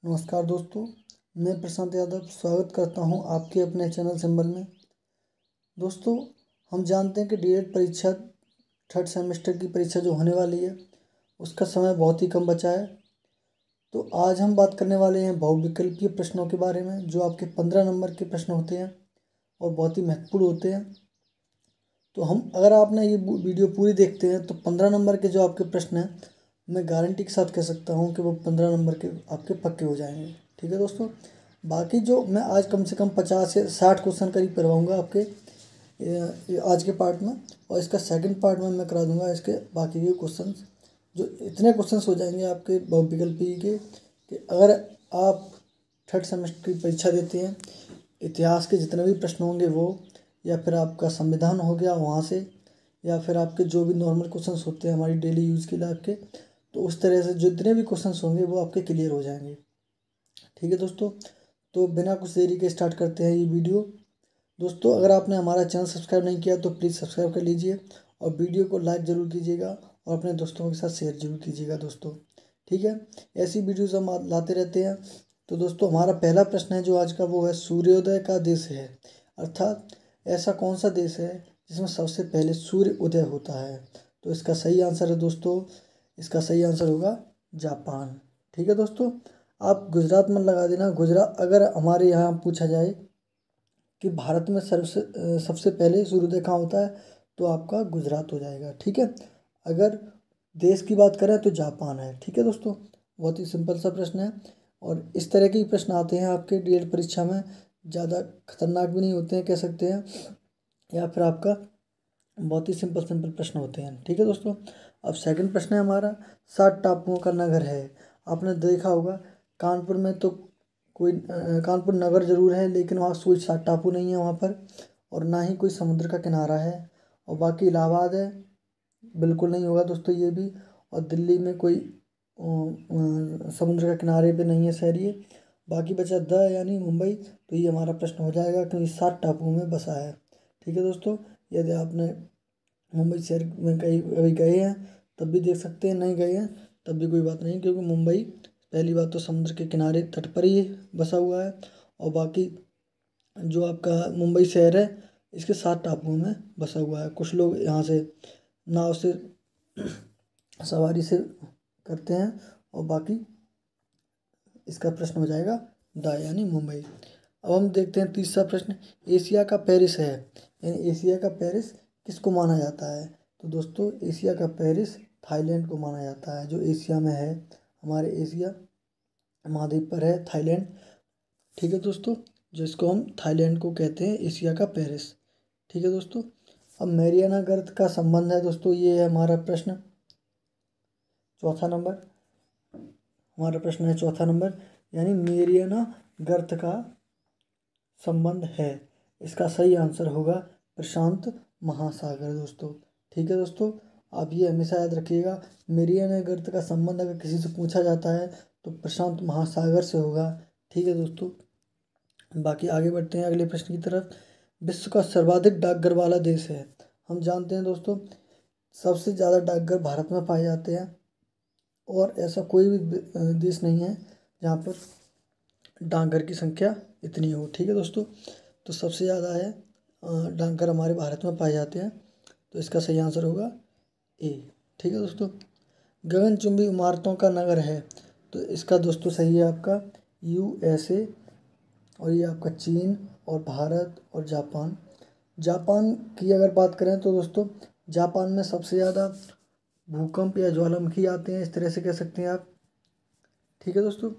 नमस्कार दोस्तों, मैं प्रशांत यादव स्वागत करता हूं आपके अपने चैनल सिंबल में। दोस्तों, हम जानते हैं कि डीएड परीक्षा थर्ड सेमेस्टर की परीक्षा जो होने वाली है उसका समय बहुत ही कम बचा है। तो आज हम बात करने वाले हैं बहुविकल्पीय प्रश्नों के बारे में, जो आपके 15 नंबर के प्रश्न होते हैं और बहुत ही महत्वपूर्ण होते हैं। तो अगर आपने ये वीडियो पूरी देखते हैं तो 15 नंबर के जो आपके प्रश्न हैं, मैं गारंटी के साथ कह सकता हूँ कि वो 15 नंबर के आपके पक्के हो जाएंगे। ठीक है दोस्तों, बाकी जो मैं आज कम से कम 50 से 60 क्वेश्चन करीब करवाऊँगा आपके आज के पार्ट में, और इसका सेकंड पार्ट में मैं करा दूँगा इसके बाकी के क्वेश्चन। जो इतने क्वेश्चन हो जाएंगे आपके बहुविकल्पीय के कि अगर आप थर्ड सेमेस्टर की परीक्षा देते हैं, इतिहास के जितने भी प्रश्न होंगे वो, या फिर आपका संविधान हो गया वहाँ से, या फिर आपके जो भी नॉर्मल क्वेश्चंस होते हैं हमारी डेली यूज़ के लाइफ के, तो उस तरह से जितने भी क्वेश्चंस होंगे वो आपके क्लियर हो जाएंगे। ठीक है दोस्तों, तो बिना कुछ देरी के स्टार्ट करते हैं ये वीडियो। दोस्तों, अगर आपने हमारा चैनल सब्सक्राइब नहीं किया तो प्लीज़ सब्सक्राइब कर लीजिए और वीडियो को लाइक ज़रूर कीजिएगा और अपने दोस्तों के साथ शेयर जरूर कीजिएगा दोस्तों। ठीक है, ऐसी वीडियोज़ हम लाते रहते हैं। तो दोस्तों, हमारा पहला प्रश्न है जो आज का, वो है सूर्योदय का देश है, अर्थात ऐसा कौन सा देश है जिसमें सबसे पहले सूर्य उदय होता है। तो इसका सही आंसर है दोस्तों, इसका सही आंसर होगा जापान। ठीक है दोस्तों, आप गुजरात में लगा देना। गुजरात, अगर हमारे यहाँ पूछा जाए कि भारत में सबसे पहले सूर्योदय कहाँ होता है तो आपका गुजरात हो जाएगा। ठीक है, अगर देश की बात करें तो जापान है। ठीक है दोस्तों, बहुत ही सिंपल सा प्रश्न है और इस तरह के ही प्रश्न आते हैं आपके डीएड परीक्षा में। ज़्यादा खतरनाक भी नहीं होते हैं कह सकते हैं, या फिर आपका बहुत ही सिंपल प्रश्न होते हैं। ठीक है दोस्तों, अब सेकंड प्रश्न है हमारा, 7 टापुओं का नगर है। आपने देखा होगा कानपुर में तो कानपुर नगर जरूर है, लेकिन वहाँ कोई 7 टापू नहीं है वहाँ पर, और ना ही कोई समुद्र का किनारा है। और बाकी इलाहाबाद है, बिल्कुल नहीं होगा दोस्तों ये भी। और दिल्ली में कोई समुद्र के किनारे पे नहीं है शहर ये। बाकी बचा यानी मुंबई, तो ये हमारा प्रश्न हो जाएगा क्योंकि 7 टापुओं में बसा है। ठीक है दोस्तों, यदि आपने मुंबई शहर में कभी गए हैं तब भी देख सकते हैं, नहीं गए हैं तब भी कोई बात नहीं, क्योंकि मुंबई पहली बात तो समुद्र के किनारे तट पर ही बसा हुआ है। और बाकी जो आपका मुंबई शहर है इसके 7 टापुओं में बसा हुआ है। कुछ लोग यहाँ से नाव से सवारी से करते हैं, और बाकी इसका प्रश्न हो जाएगा यानी मुंबई। अब हम देखते हैं तीसरा प्रश्न, एशिया का पेरिस है, यानी एशिया का पेरिस किसको माना जाता है। तो दोस्तों, एशिया का पेरिस थाईलैंड को माना जाता है, जो एशिया में है, हमारे एशिया महाद्वीप पर है थाईलैंड। ठीक है दोस्तों, जो इसको हम थाईलैंड को कहते हैं एशिया का पेरिस। ठीक है दोस्तों, अब मैरियाना गर्त का संबंध है दोस्तों, ये है हमारा प्रश्न चौथा नंबर। हमारा प्रश्न है चौथा नंबर, यानी मैरियाना गर्त का संबंध है। इसका सही आंसर होगा प्रशांत महासागर दोस्तों। ठीक है दोस्तों, आप ये हमेशा याद रखिएगा, मैरियाना गर्त का संबंध अगर किसी से पूछा जाता है तो प्रशांत महासागर से होगा। ठीक है दोस्तों, बाकी आगे बढ़ते हैं अगले प्रश्न की तरफ। विश्व का सर्वाधिक डाकघर वाला देश है। हम जानते हैं दोस्तों, सबसे ज़्यादा डाकघर भारत में पाए जाते हैं, और ऐसा कोई भी देश नहीं है जहाँ पर डाकघर की संख्या इतनी हो। ठीक है दोस्तों, तो सबसे ज़्यादा है डाकघर हमारे भारत में पाए जाते हैं, तो इसका सही आंसर होगा ए। ठीक है दोस्तों, गगनचुंबी इमारतों का नगर है, तो इसका दोस्तों सही है आपका USA, और ये आपका चीन और भारत और जापान। जापान की अगर बात करें तो दोस्तों, जापान में सबसे ज़्यादा भूकंप या ज्वालामुखी आते हैं, इस तरह से कह सकते हैं आप। ठीक है दोस्तों,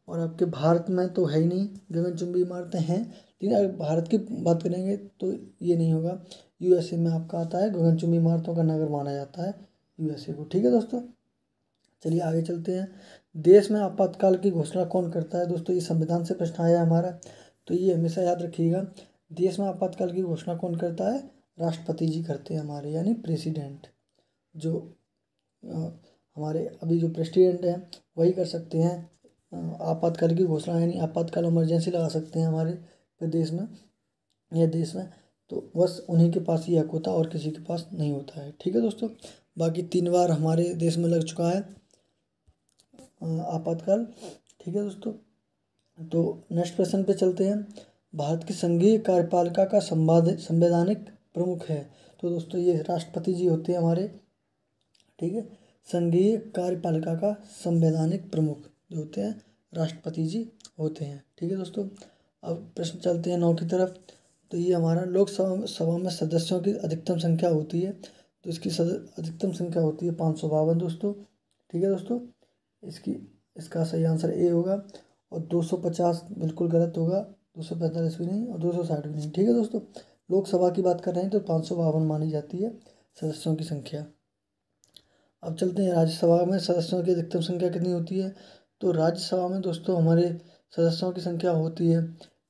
और आपके भारत में तो है ही नहीं गगनचुंबी इमारतें हैं, लेकिन अगर भारत की बात करेंगे तो ये नहीं होगा। USA में आपका आता है, गगनचुंबी इमारतों का नगर माना जाता है USA को। ठीक है दोस्तों, चलिए आगे चलते हैं। देश में आपातकाल की घोषणा कौन करता है। दोस्तों, ये संविधान से प्रश्न आया है हमारा, तो ये हमेशा याद रखिएगा, देश में आपातकाल की घोषणा कौन करता है, राष्ट्रपति जी करते हैं हमारे, यानी प्रेसिडेंट। जो हमारे अभी जो प्रेसिडेंट हैं वही कर सकते हैं आपातकाल की घोषणा, यानी आपातकाल इमरजेंसी लगा सकते हैं हमारे प्रदेश में या देश में, तो बस उन्हीं के पास ये हक होता है और किसी के पास नहीं होता है। ठीक है दोस्तों, बाकी 3 बार हमारे देश में लग चुका है आपातकाल। ठीक है दोस्तों, तो नेक्स्ट प्रश्न पे चलते हैं। भारत की संघीय कार्यपालिका का संवैधानिक प्रमुख है। तो दोस्तों ये राष्ट्रपति जी होते हैं हमारे, ठीक है। संघीय कार्यपालिका का संवैधानिक प्रमुख जो होते हैं राष्ट्रपति जी होते हैं, ठीक है दोस्तों। अब प्रश्न चलते हैं 9 की तरफ। तो ये हमारा लोकसभा में सदस्यों की अधिकतम संख्या होती है। तो इसकी अधिकतम संख्या होती है 552 दोस्तों, ठीक है दोस्तों। इसका सही आंसर ए होगा। और 250 बिल्कुल गलत होगा, 245 भी नहीं और 260 भी नहीं, ठीक है दोस्तों। लोकसभा की बात कर रहे हैं तो 552 मानी जाती है सदस्यों की संख्या। अब चलते हैं राज्यसभा में सदस्यों की अधिकतम संख्या कितनी होती है। तो राज्यसभा में दोस्तों हमारे सदस्यों की संख्या होती है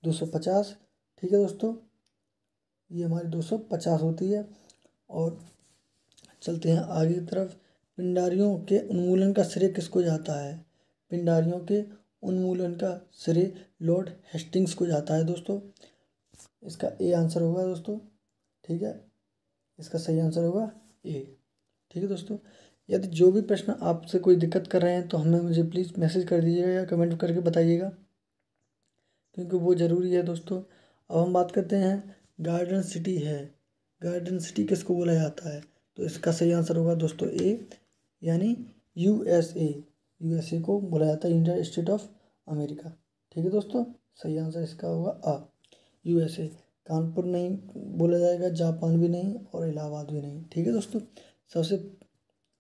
250, ठीक है दोस्तों। ये हमारी 250 होती है। और चलते हैं आगे की तरफ। पिंडारियों के उन्मूलन का श्रेय किसको जाता है। पिंडारियों के उन्मूलन का श्रेय लॉर्ड हेस्टिंग्स को जाता है दोस्तों। इसका ए आंसर होगा दोस्तों, ठीक है। इसका सही आंसर होगा ए, ठीक है दोस्तों। यदि जो भी प्रश्न आपसे कोई दिक्कत कर रहे हैं तो मुझे प्लीज़ मैसेज कर दीजिएगा या कमेंट करके बताइएगा, क्योंकि वो ज़रूरी है दोस्तों। अब हम बात करते हैं गार्डन सिटी है। गार्डन सिटी किसको बोला जाता है। तो इसका सही आंसर होगा दोस्तों ए, यानी यूएसए को बोला जाता है, यूनाइटेड स्टेट ऑफ अमेरिका, ठीक है दोस्तों। सही आंसर इसका होगा आ, यूएसए। कानपुर नहीं बोला जाएगा, जापान भी नहीं और इलाहाबाद भी नहीं, ठीक है दोस्तों। सबसे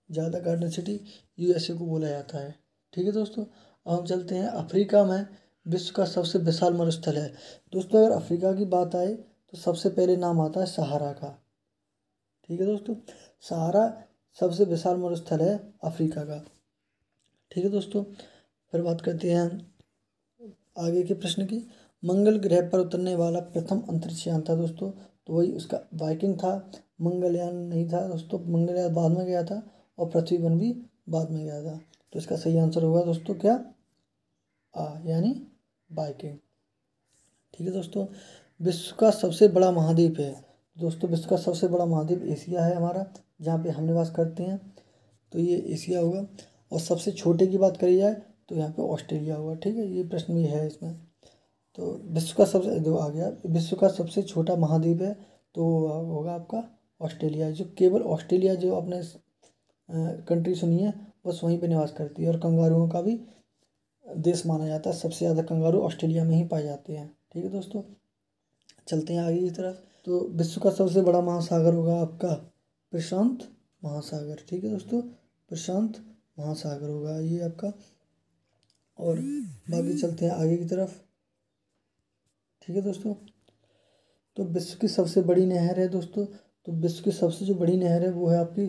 ज़्यादा गार्डन सिटी यूएसए को बोला जाता है, ठीक है दोस्तों। अब हम चलते हैं अफ्रीका में विश्व का सबसे विशाल मरुस्थल है। दोस्तों अगर अफ्रीका की बात आए तो सबसे पहले नाम आता है सहारा का, ठीक है दोस्तों। सहारा सबसे विशाल मरुस्थल है अफ्रीका का, ठीक है दोस्तों। फिर बात करते हैं आगे के प्रश्न की। मंगल ग्रह पर उतरने वाला प्रथम अंतरिक्ष यान था दोस्तों। तो वही उसका वाइकिंग था, मंगलयान नहीं था दोस्तों। मंगलयान बाद में गया था और पृथ्वी वन भी बाद में गया था। तो इसका सही आंसर होगा दोस्तों क्या, यानी वाइकिंग, ठीक है दोस्तों। विश्व का सबसे बड़ा महाद्वीप है। दोस्तों विश्व का सबसे बड़ा महाद्वीप एशिया है हमारा, जहाँ पे हम निवास करते हैं। तो ये एशिया होगा। और सबसे छोटे की बात करी जाए तो यहाँ पे ऑस्ट्रेलिया होगा, ठीक है। ये प्रश्न भी है इसमें। तो विश्व का सबसे जो आ गया, विश्व का सबसे छोटा महाद्वीप है तो होगा आपका ऑस्ट्रेलिया। जो केवल ऑस्ट्रेलिया जो अपने कंट्री सुनी है बस वहीं पे निवास करती है। और कंगारुओं का भी देश माना जाता है, सबसे ज़्यादा कंगारू ऑस्ट्रेलिया में ही पाए जाते हैं, ठीक है दोस्तों। चलते हैं आगे की तरफ। तो विश्व का सबसे बड़ा महासागर होगा आपका प्रशांत महासागर, ठीक है दोस्तों। प्रशांत महासागर होगा ये आपका। और बाकी चलते हैं आगे की तरफ, ठीक है दोस्तों। तो विश्व की सबसे बड़ी नहर है दोस्तों। तो विश्व की सबसे जो बड़ी नहर है वो है आपकी,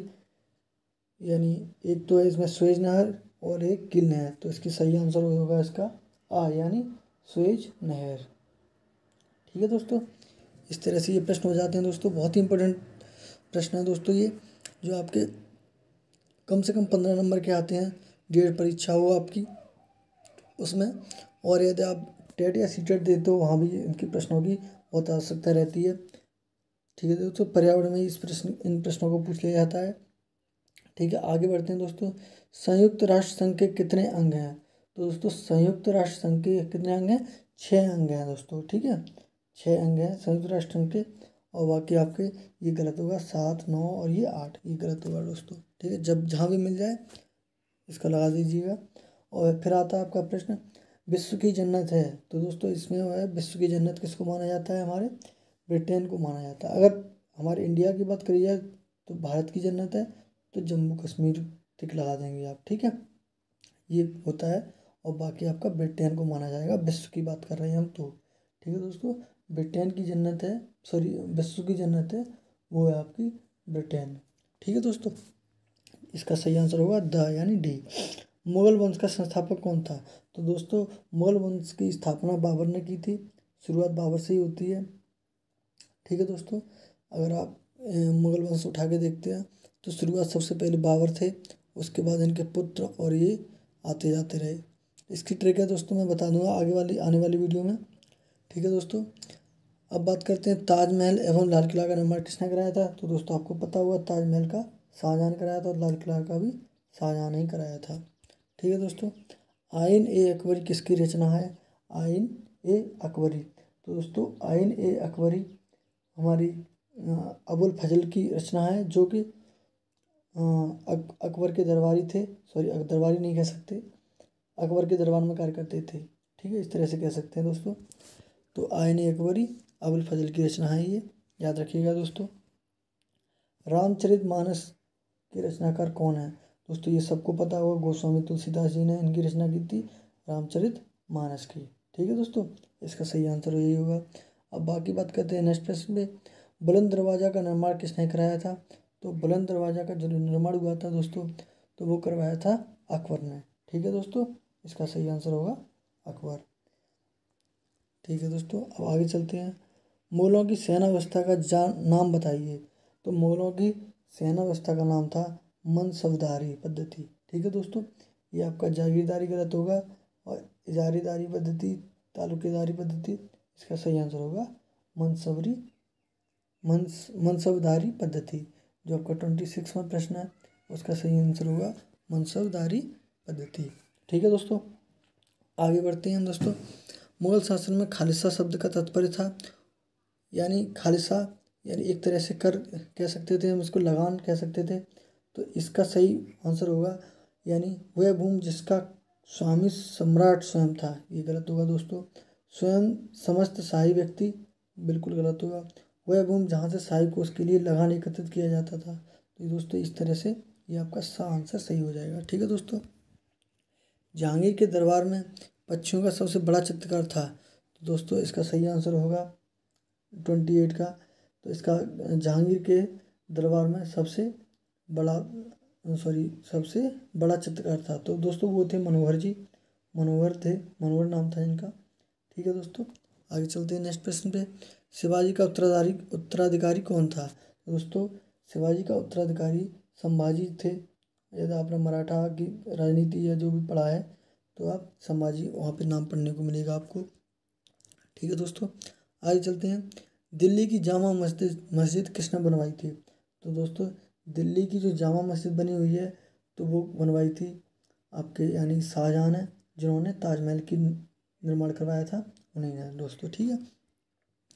यानी एक तो है इसमें स्वेज नहर और एक गिल नहर। तो इसकी सही आंसर होगा इसका यानी स्वेज नहर, ठीक है दोस्तों। इस तरह से ये प्रश्न हो जाते हैं दोस्तों। बहुत ही इंपॉर्टेंट प्रश्न है दोस्तों ये, जो आपके कम से कम 15 नंबर के आते हैं। डेढ़ परीक्षा हो आपकी उसमें। और यदि आप टेट या सीटेट देते हो वहाँ भी इनके प्रश्नों की बहुत आवश्यकता रहती है, ठीक है दोस्तों। पर्यावरण में इन प्रश्नों को पूछ लिया जाता है, ठीक है। आगे बढ़ते हैं दोस्तों। संयुक्त राष्ट्र संघ के कितने अंग हैं। तो दोस्तों संयुक्त राष्ट्र संघ के कितने अंग हैं, 6 अंग हैं दोस्तों, ठीक है। 6 अंग हैं संयुक्त राष्ट्र संघ के। और बाकी आपके ये गलत होगा, 7, 9 और ये 8 ये गलत होगा दोस्तों, ठीक है। जब जहाँ भी मिल जाए इसका लगा दीजिएगा। और फिर आता है आपका प्रश्न, विश्व की जन्नत है। तो दोस्तों इसमें है विश्व की जन्नत किसको माना जाता है, हमारे ब्रिटेन को माना जाता है। अगर हमारे इंडिया की बात करी जाए तो भारत की जन्नत है तो जम्मू कश्मीर टिक लगा देंगे आप, ठीक है। ये होता है। और बाकी आपका ब्रिटेन को माना जाएगा, विश्व की बात कर रहे हैं हम तो, ठीक है दोस्तों। ब्रिटेन की जन्नत है, सॉरी विश्व की जन्नत है वो है आपकी ब्रिटेन, ठीक है दोस्तों। इसका सही आंसर होगा द, यानी डी। मुगल वंश का संस्थापक कौन था। तो दोस्तों मुगल वंश की स्थापना बाबर ने की थी। शुरुआत बाबर से ही होती है, ठीक है दोस्तों। अगर आप मुगल वंश उठा के देखते हैं तो शुरुआत सबसे पहले बाबर थे, उसके बाद इनके पुत्र और ये आते जाते रहे। इसकी ट्रिक है दोस्तों मैं बता दूंगा आने वाली वीडियो में, ठीक है दोस्तों। अब बात करते हैं ताजमहल एवं लाल किला का निर्माण किसने कराया था। तो दोस्तों आपको पता होगा ताजमहल का शाहजहाँ ने कराया था और लाल किला का भी शाहजहाँ ने ही कराया था, ठीक है दोस्तों। आइन ए अकबरी किसकी रचना है। आइन ए अकबरी। तो दोस्तों आइन ए अकबरी हमारी अबुल फजल की रचना है, जो कि अकबर के दरबारी थे, सॉरी दरबारी नहीं कह सकते, अकबर के दरबार में कार्य करते थे। ठीक है, इस तरह से कह सकते हैं दोस्तों। तो आइन ए अकबरी अबुल फजल की रचना है, ये याद रखिएगा दोस्तों। रामचरितमानस के रचनाकार कौन है? दोस्तों ये सबको पता होगा, गोस्वामी तुलसीदास जी ने इनकी रचना की थी, रामचरितमानस की। ठीक है दोस्तों, इसका सही आंसर यही होगा। अब बाकी बात करते हैं नेक्स्ट प्रश्न पे। बुलंद दरवाजा का निर्माण किसने कराया था? तो बुलंद दरवाजा का जो निर्माण हुआ था दोस्तों, तो वो करवाया था अकबर ने। ठीक है दोस्तों, इसका सही आंसर होगा अकबर। ठीक है दोस्तों, अब आगे चलते हैं। मुगलों की सेना व्यवस्था का नाम बताइए। तो मुगलों की सेना व्यवस्था का नाम था मनसबदारी पद्धति। ठीक है दोस्तों, ये आपका जागीरदारी गलत होगा, और इजारीदारी पद्धति, तालुकेदारी पद्धति, इसका सही आंसर होगा मनसबदारी पद्धति। जो आपका 26वां प्रश्न है, उसका सही आंसर होगा मनसबदारी पद्धति। ठीक है दोस्तों, आगे बढ़ते हैं हम दोस्तों। मुगल शासन में खालिसा शब्द का तात्पर्य था, यानी खालिसा यानी एक तरह से कर कह सकते थे हम, इसको लगान कह सकते थे। तो इसका सही आंसर होगा यानी वह भूमि जिसका स्वामी सम्राट स्वयं था। ये गलत होगा दोस्तों, स्वयं समस्त शाही व्यक्ति, बिल्कुल गलत होगा। वह भूमि जहाँ से शाही कोष के लिए लगान एकत्रित किया जाता था। तो दोस्तों इस तरह से ये आपका आंसर सही हो जाएगा। ठीक है दोस्तों, जहांगीर के दरबार में पक्षियों का सबसे बड़ा चित्रकार था। तो दोस्तों इसका सही आंसर होगा 28 का। तो इसका जहांगीर के दरबार में सबसे बड़ा चित्रकार था, तो दोस्तों वो थे मनोहर जी, मनोहर नाम था इनका। ठीक है दोस्तों, आगे चलते हैं नेक्स्ट प्रश्न पे। शिवाजी का उत्तराधिकारी कौन था? तो दोस्तों शिवाजी का उत्तराधिकारी संभाजी थे। यदि आपने मराठा की राजनीति या जो भी पढ़ा है, तो आप संभाजी वहाँ पे नाम पढ़ने को मिलेगा आपको। ठीक है दोस्तों, आगे चलते हैं। दिल्ली की जामा मस्जिद किसने बनवाई थी? तो दोस्तों दिल्ली की जो जामा मस्जिद बनी हुई है, तो वो बनवाई थी आपके यानी शाहजहां ने, जिन्होंने ताजमहल की निर्माण करवाया था, उन्हीं ने दोस्तों। ठीक है,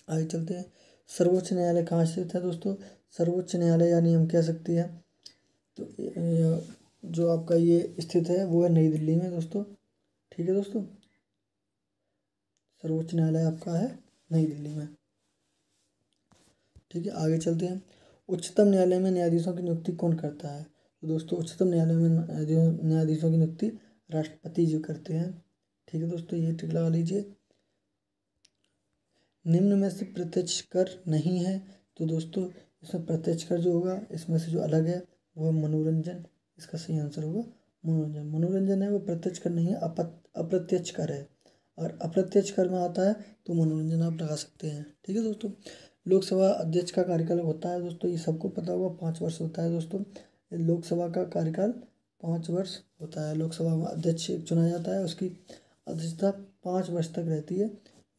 आगे चलते हैं। सर्वोच्च न्यायालय कहाँ स्थित है? दोस्तों सर्वोच्च न्यायालय यानी हम कह सकते हैं तो जो आपका ये स्थित है वो है नई दिल्ली में दोस्तों। ठीक है दोस्तों, सर्वोच्च न्यायालय आपका है नई दिल्ली में। ठीक है, आगे चलते हैं। उच्चतम न्यायालय में न्यायाधीशों की नियुक्ति कौन करता है? तो दोस्तों उच्चतम न्यायालय में न्यायाधीशों की नियुक्ति राष्ट्रपति जी करते हैं। ठीक है दोस्तों, ये टिक लगा लीजिए। निम्न में से प्रत्यक्ष कर नहीं है। तो दोस्तों इसमें प्रत्यक्ष कर जो होगा, इसमें से जो अलग है वो है मनोरंजन। इसका सही आंसर होगा मनोरंजन। मनोरंजन है वो प्रत्यक्ष कर नहीं है, अप्रत्यक्ष कर है। और अप्रत्यक्ष कर में आता है तो मनोरंजन आप लगा सकते हैं। ठीक है दोस्तों, लोकसभा अध्यक्ष का कार्यकाल होता है दोस्तों, ये सबको पता होगा 5 वर्ष होता है दोस्तों। लोकसभा का कार्यकाल 5 वर्ष होता है। लोकसभा में अध्यक्ष चुना जाता है, उसकी अध्यक्षता 5 वर्ष तक रहती है,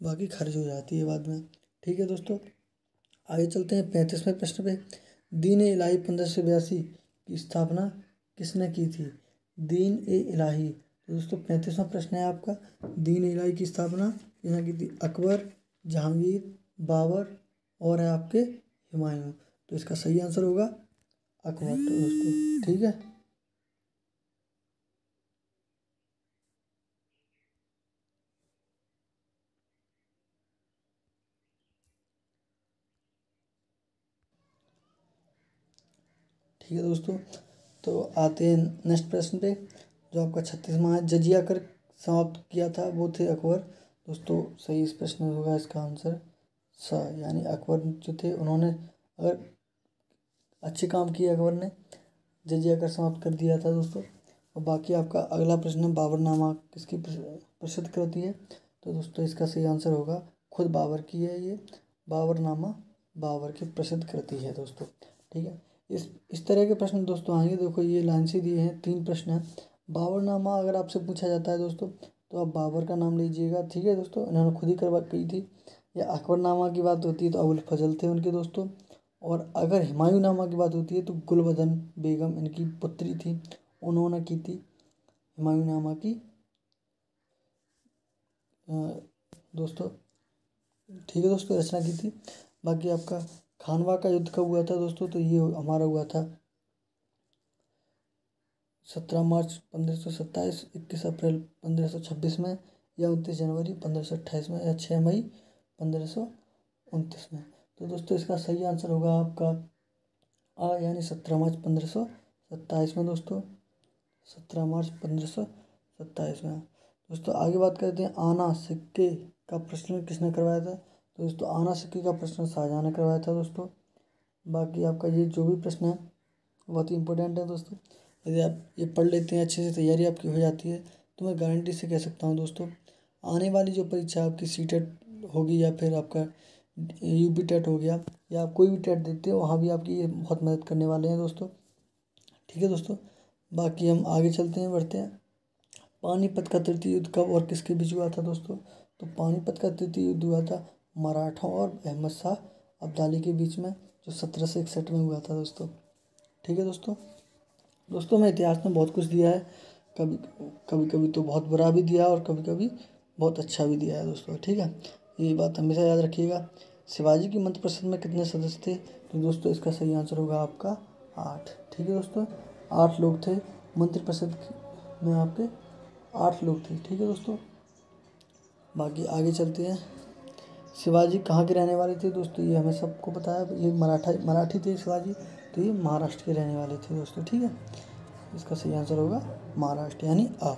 बाकी खारिज हो जाती है बाद में। ठीक है दोस्तों, आगे चलते हैं 35वें प्रश्न पे। दीन ए इलाही 1582 की स्थापना किसने की थी? दीन ए इलाही, तो दोस्तों 35वां प्रश्न है आपका। दीन ए इलाही की स्थापना किसने की थी? अकबर, जहांगीर, बाबर और है आपके हुमायूं। तो इसका सही आंसर होगा अकबर तो दोस्तों। ठीक है, ठीक है दोस्तों, तो आते हैं नेक्स्ट प्रश्न पे, जो आपका 36वां है। जजिया कर समाप्त किया था वो थे अकबर। दोस्तों सही इस प्रश्न में होगा इसका आंसर स, यानी अकबर जो थे उन्होंने अगर अच्छे काम किए, अकबर ने जजिया कर समाप्त कर दिया था दोस्तों। और बाकी आपका अगला प्रश्न है, बाबरनामा किसकी प्रसिद्ध कृति है? तो दोस्तों इसका सही आंसर होगा खुद बाबर की है ये। बाबरनामा बाबर की प्रसिद्ध कृति है दोस्तों। ठीक है, इस तरह के प्रश्न दोस्तों आएंगे। देखो ये लाइन से दिए हैं, 3 प्रश्न हैं। बाबरनामा अगर आपसे पूछा जाता है दोस्तों, तो आप बाबर का नाम लीजिएगा। ठीक है दोस्तों, इन्होंने खुद ही करवा की थी। या अकबरनामा की बात होती है तो अबुल फजल थे उनके दोस्तों। और अगर हुमायूं नामा की बात होती है तो गुलबदन बेगम इनकी पुत्री थी, उन्होंने की थी हुमायूं नामा की दोस्तों, ठीक है दोस्तों, रचना की थी। बाकी आपका खानवा का युद्ध कब हुआ था दोस्तों, तो ये हमारा हुआ था 17 मार्च 1527, 21 अप्रैल 1526 में, या 29 जनवरी 1528 में, या 6 मई 1529 में। तो दोस्तों इसका सही आंसर होगा आपका यानी 17 मार्च 1527 में दोस्तों, 17 मार्च 1527 में। दोस्तों आगे बात करते हैं, आना सिक्के का प्रचलन किसने करवाया था। तो दोस्तों आना सिक्के का प्रचलन शाहजहाँ ने करवाया था दोस्तों। बाकी आपका ये जो भी प्रश्न है बहुत ही इंपॉर्टेंट है दोस्तों। यदि आप ये पढ़ लेते हैं अच्छे से, तैयारी आपकी हो जाती है, तो मैं गारंटी से कह सकता हूँ दोस्तों, आने वाली जो परीक्षा आपकी सीटेट होगी, या फिर आपका यूपी टेट हो गया, या आप कोई भी टेट देते हो, वहाँ भी आपकी ये बहुत मदद करने वाले हैं दोस्तों। ठीक है दोस्तों, बाकी हम आगे चलते हैं, बढ़ते हैं। पानीपत का तृतीय युद्ध कब और किसके बीच हुआ था दोस्तों। तो पानीपत का तृतीय युद्ध हुआ था मराठों और अहमद शाह अब्दाली के बीच में, जो 1761 में हुआ था दोस्तों। ठीक है दोस्तों, दोस्तों मैं इतिहास में बहुत कुछ दिया है, कभी कभी कभी तो बहुत बुरा भी दिया है, और कभी कभी बहुत अच्छा भी दिया है दोस्तों। ठीक है, ये बात हमेशा याद रखिएगा। शिवाजी की मंत्रिपरिषद में कितने सदस्य थे। तो दोस्तों इसका सही आंसर होगा आपका 8। ठीक है दोस्तों, 8 लोग थे मंत्रिपरिषद में, आपके 8 लोग थे। ठीक है दोस्तों, बाकी आगे चलते हैं। शिवाजी कहाँ के रहने वाले थे दोस्तों, ये हमें सबको पता है, ये मराठी थे शिवाजी, तो ये महाराष्ट्र के रहने वाले थे दोस्तों। ठीक है, इसका सही आंसर होगा महाराष्ट्र यानी आ।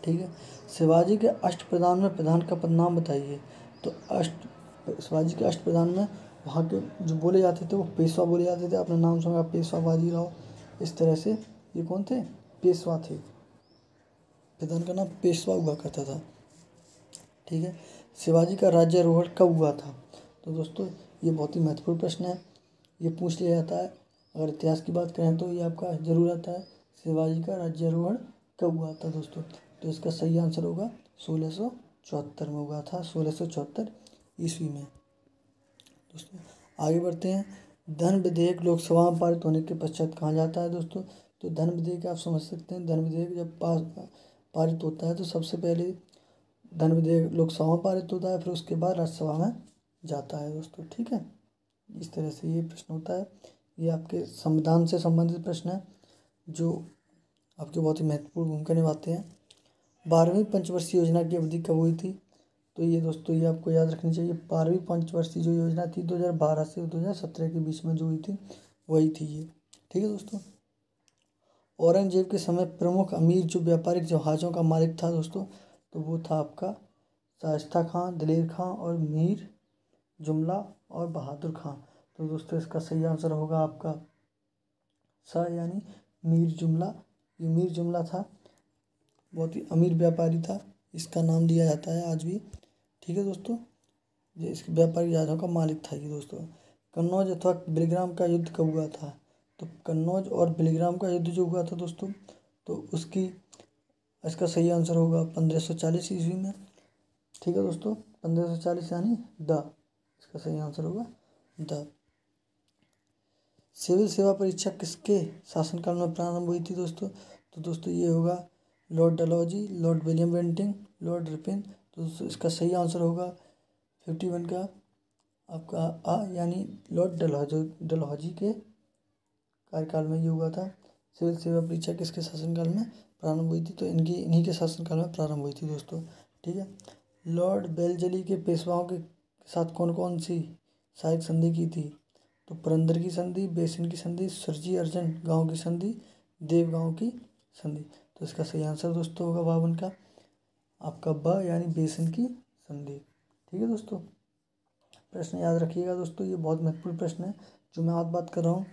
ठीक है, शिवाजी के अष्टप्रधान में प्रधान का पदनाम बताइए। तो शिवाजी के अष्टप्रधान में वहाँ के जो बोले जाते थे वो पेशवा बोले जाते थे। आपने नाम सुना, पेशवा बाजीराव, इस तरह से ये कौन थे, पेशवा थे। प्रधान का नाम पेशवा हुआ करता था। ठीक है, शिवाजी का राज्यारोहण कब हुआ था। तो दोस्तों ये बहुत ही महत्वपूर्ण प्रश्न है, ये पूछ लिया जाता है। अगर इतिहास की बात करें तो ये आपका जरूर आता है, शिवाजी का राज्यारोहण कब हुआ था दोस्तों। तो इसका सही आंसर होगा 1674 में हुआ था, 1674 ईस्वी में। दोस्तों आगे बढ़ते हैं। धन विधेयक लोकसभा में पारित होने के पश्चात कहाँ जाता है दोस्तों। तो धन विधेयक आप समझ सकते हैं, धन विधेयक जब पारित होता है तो सबसे पहले धन विधेयक लोकसभा में पारित होता है, फिर उसके बाद राज्यसभा में जाता है दोस्तों। ठीक है, इस तरह से ये प्रश्न होता है। ये आपके संविधान से संबंधित प्रश्न है, जो आपके बहुत ही महत्वपूर्ण भूमिका निभाते हैं। 12वीं पंचवर्षीय योजना की अवधि कब हुई थी। तो ये दोस्तों ये आपको याद रखनी चाहिए, 12वीं पंचवर्षीय जो योजना थी 2012 से 2017 के बीच में जो हुई थी, वही थी ये। ठीक है दोस्तों, औरंगजेब के समय प्रमुख अमीर जो व्यापारिक जहाज़ों का मालिक था दोस्तों, तो वो था आपका शाइस्ता खां, दिलेर खां और मीर जुमला और बहादुर खां। तो दोस्तों इसका सही आंसर होगा आपका यानी मीर जुमला। ये मीर जुमला था, बहुत ही अमीर व्यापारी था, इसका नाम दिया जाता है आज भी। ठीक है दोस्तों, ये इसके व्यापारिक जहाज़ों का मालिक था ये दोस्तों। कन्नौज अथवा बेलग्राम का युद्ध कब हुआ था। तो कन्नौज और बेलग्राम का युद्ध जो हुआ था दोस्तों, तो इसका सही आंसर होगा 1540 ईस्वी में। ठीक है दोस्तों, 1540 यानी इसका सही आंसर होगा द। सिविल सेवा परीक्षा किसके शासनकाल में प्रारंभ हुई थी दोस्तों। तो दोस्तों ये होगा Lord Dalhousie, Lord William Bentinck, Lord Ripon. तो दोस्तों इसका सही आंसर होगा 51 का आपका यानी लॉर्ड डलहौजी के कार्यकाल में ये हुआ था। सिविल सेवा परीक्षा किसके शासनकाल में प्रारंभ हुई थी। तो इन्हीं के शासनकाल में प्रारंभ हुई थी दोस्तों। ठीक है, लॉर्ड बेलजली के पेशवाओं के साथ कौन कौन सी सहायक संधि की थी। तो पुरंदर की संधि, बेसिन की संधि, सुरजी अर्जन गांव की संधि, देव गांव की संधि। तो इसका सही आंसर दोस्तों होगा 52 का आपका यानी बेसिन की संधि। ठीक है दोस्तों, प्रश्न याद रखिएगा दोस्तों, ये बहुत महत्वपूर्ण प्रश्न है जो मैं आज बात कर रहा हूँ।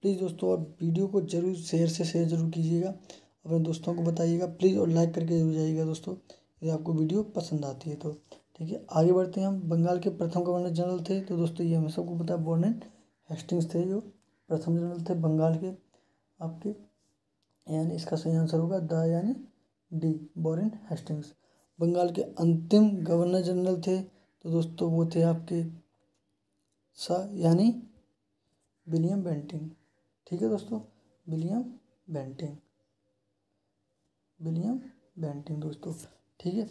प्लीज़ दोस्तों, और वीडियो को जरूर शेयर जरूर कीजिएगा, अपने दोस्तों को बताइएगा प्लीज़, और लाइक करके जरूर जाइएगा दोस्तों यदि आपको वीडियो पसंद आती है तो। ठीक है, आगे बढ़ते हैं हम। बंगाल के प्रथम गवर्नर जनरल थे। तो दोस्तों ये हमें सबको पता है, वारेन हेस्टिंग्स थे जो प्रथम जनरल थे बंगाल के आपके, यानी इसका सही आंसर होगा यानी डी, वारेन हेस्टिंग्स। बंगाल के अंतिम गवर्नर जनरल थे तो दोस्तों वो थे आपके यानी विलियम बेंटिंग। ठीक है दोस्तों, विलियम बेंटिंग दोस्तों। ठीक है,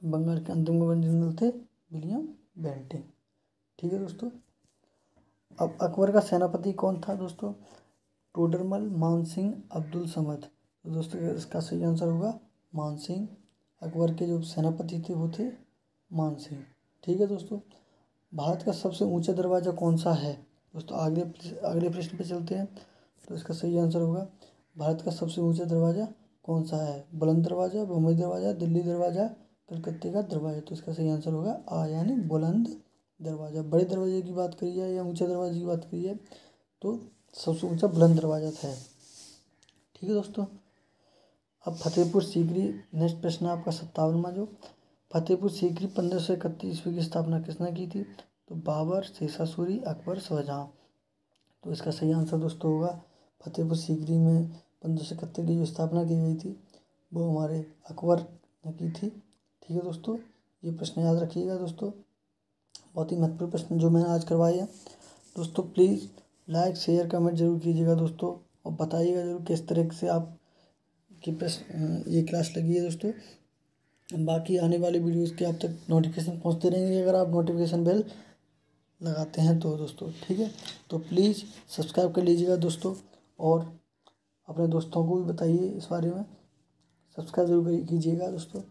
बंगाल के अंतिम गवर्नर जनरल थे विलियम बेंटिंग। ठीक है दोस्तों। अब अकबर का सेनापति कौन था दोस्तों? टोडरमल, मानसिंह, अब्दुल समद। तो दोस्तों इसका सही आंसर होगा मानसिंह। अकबर के जो सेनापति थे वो थे मानसिंह। ठीक है दोस्तों। भारत का सबसे ऊंचा दरवाज़ा कौन सा है दोस्तों? अगले प्रश्न पे चलते हैं। तो इसका सही आंसर होगा भारत का सबसे ऊंचा दरवाज़ा कौन सा है? बुलंद दरवाज़ा, बम्बई दरवाज़ा, दिल्ली दरवाज़ा, कलकत्ते का दरवाज़ा। तो इसका सही आंसर होगा आ यानी बुलंद दरवाज़ा। बड़े दरवाजे की बात करी जाए या ऊंचे दरवाजे की बात करी जाए तो सबसे ऊंचा बुलंद दरवाज़ा था। ठीक है दोस्तों। अब फतेहपुर सीकरी, नेक्स्ट प्रश्न आपका 57वां जो फतेहपुर सीकरी 1531 ईस्वी की स्थापना किसने की थी? तो बाबर, शेषा सूरी, अकबर, शाहजहां। तो इसका सही आंसर दोस्तों होगा फतेहपुर सीकरी में 1531 की जो स्थापना की गई थी वो हमारे अकबर ने की थी। ठीक है दोस्तों। ये प्रश्न याद रखिएगा दोस्तों, बहुत ही महत्वपूर्ण प्रश्न जो मैंने आज करवाए हैं दोस्तों। प्लीज़ लाइक शेयर कमेंट जरूर कीजिएगा दोस्तों, और बताइएगा जरूर किस तरह से आप की प्रश्न ये क्लास लगी है दोस्तों। बाकी आने वाली वीडियोस के आप तक नोटिफिकेशन पहुंचते रहेंगे अगर आप नोटिफिकेशन बेल लगाते हैं तो दोस्तों। ठीक है। तो प्लीज़ सब्सक्राइब कर लीजिएगा दोस्तों, और अपने दोस्तों को भी बताइए इस बारे में। सब्सक्राइब जरूर कीजिएगा दोस्तों,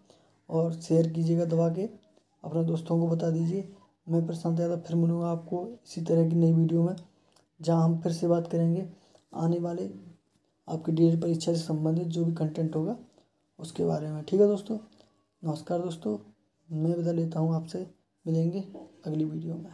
और शेयर कीजिएगा दबा के, अपने दोस्तों को बता दीजिए। मैं प्रशांत यादव फिर मिलूँगा आपको इसी तरह की नई वीडियो में, जहाँ हम फिर से बात करेंगे आने वाले आपकी डीएलएड परीक्षा से संबंधित जो भी कंटेंट होगा उसके बारे में। ठीक है दोस्तों। नमस्कार दोस्तों, मैं विदा लेता हूँ आपसे, मिलेंगे अगली वीडियो में।